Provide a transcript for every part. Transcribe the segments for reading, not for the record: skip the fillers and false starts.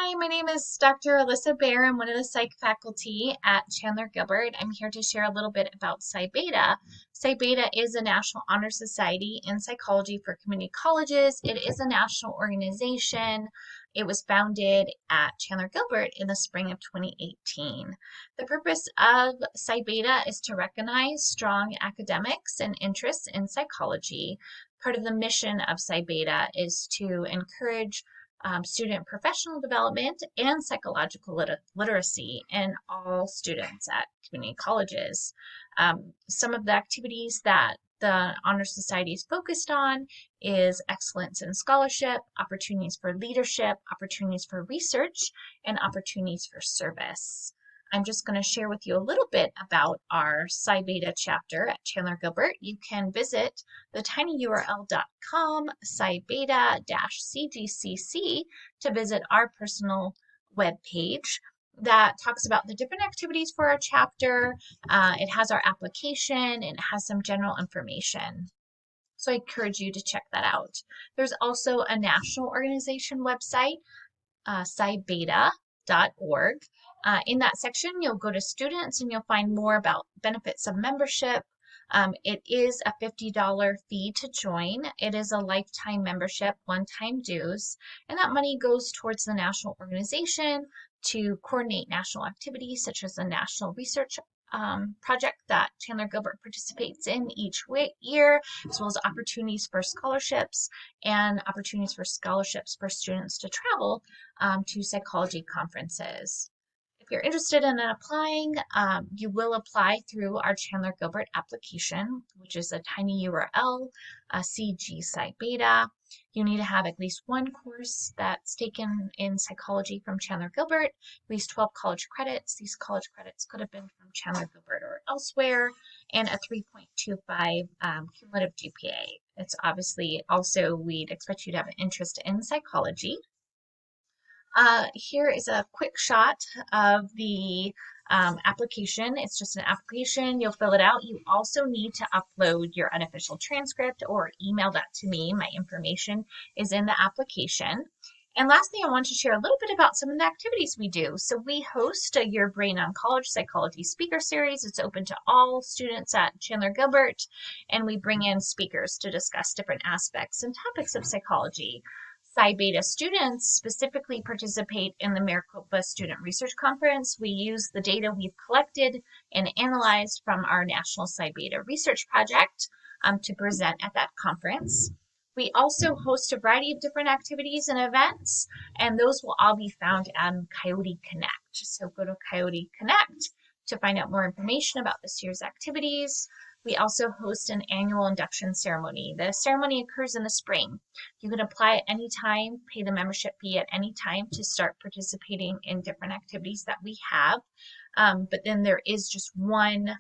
Hi, my name is Dr. Alyssa Bear. I'm one of the psych faculty at Chandler Gilbert. I'm here to share a little bit about Psi Beta. Psi Beta is a national honor society in psychology for community colleges. It is a national organization. It was founded at Chandler Gilbert in the spring of 2018. The purpose of Psi Beta is to recognize strong academics and interests in psychology. Part of the mission of Psi Beta is to encourage student professional development and psychological literacy in all students at community colleges. Some of the activities that the Honor Society is focused on is excellence in scholarship, opportunities for leadership, opportunities for research, and opportunities for service. I'm just going to share with you a little bit about our Psi Beta chapter at Chandler Gilbert. You can visit tinyurl.com psi-beta-cgcc to visit our personal web page that talks about the different activities for our chapter. It has our application and it has some general information. So I encourage you to check that out. There's also a national organization website, psibeta.org. In that section, you'll go to students and you'll find more about benefits of membership. It is a $50 fee to join. It is a lifetime membership, one-time dues, and that money goes towards the national organization to coordinate national activities such as the national research project that Chandler Gilbert participates in each year, as well as opportunities for scholarships and opportunities for scholarships for students to travel to psychology conferences. If you're interested in applying, you will apply through our Chandler Gilbert application, which is a tiny URL, CG Psi Beta. You need to have at least one course that's taken in psychology from Chandler Gilbert, at least 12 college credits. These college credits could have been from Chandler Gilbert or elsewhere, and a 3.25 cumulative GPA. It's obviously also, we'd expect you to have an interest in psychology. Here is a quick shot of the application. It's just an application. You'll fill it out. You also need to upload your unofficial transcript or email that to me. My information is in the application. And lastly, I want to share a little bit about some of the activities we do. So we host a Your Brain on College Psychology Speaker Series. It's open to all students at Chandler Gilbert, and we bring in speakers to discuss different aspects and topics of psychology. Psi Beta students specifically participate in the Maricopa Student Research Conference. We use the data we've collected and analyzed from our National Psi Beta Research Project to present at that conference. We also host a variety of different activities and events, and those will all be found on Coyote Connect. So go to Coyote Connect to find out more information about this year's activities. We also host an annual induction ceremony. The ceremony occurs in the spring. You can apply at any time, pay the membership fee at any time to start participating in different activities that we have. But then there is just one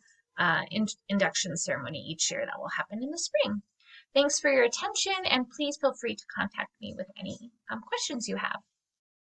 induction ceremony each year that will happen in the spring. Thanks for your attention, and please feel free to contact me with any questions you have.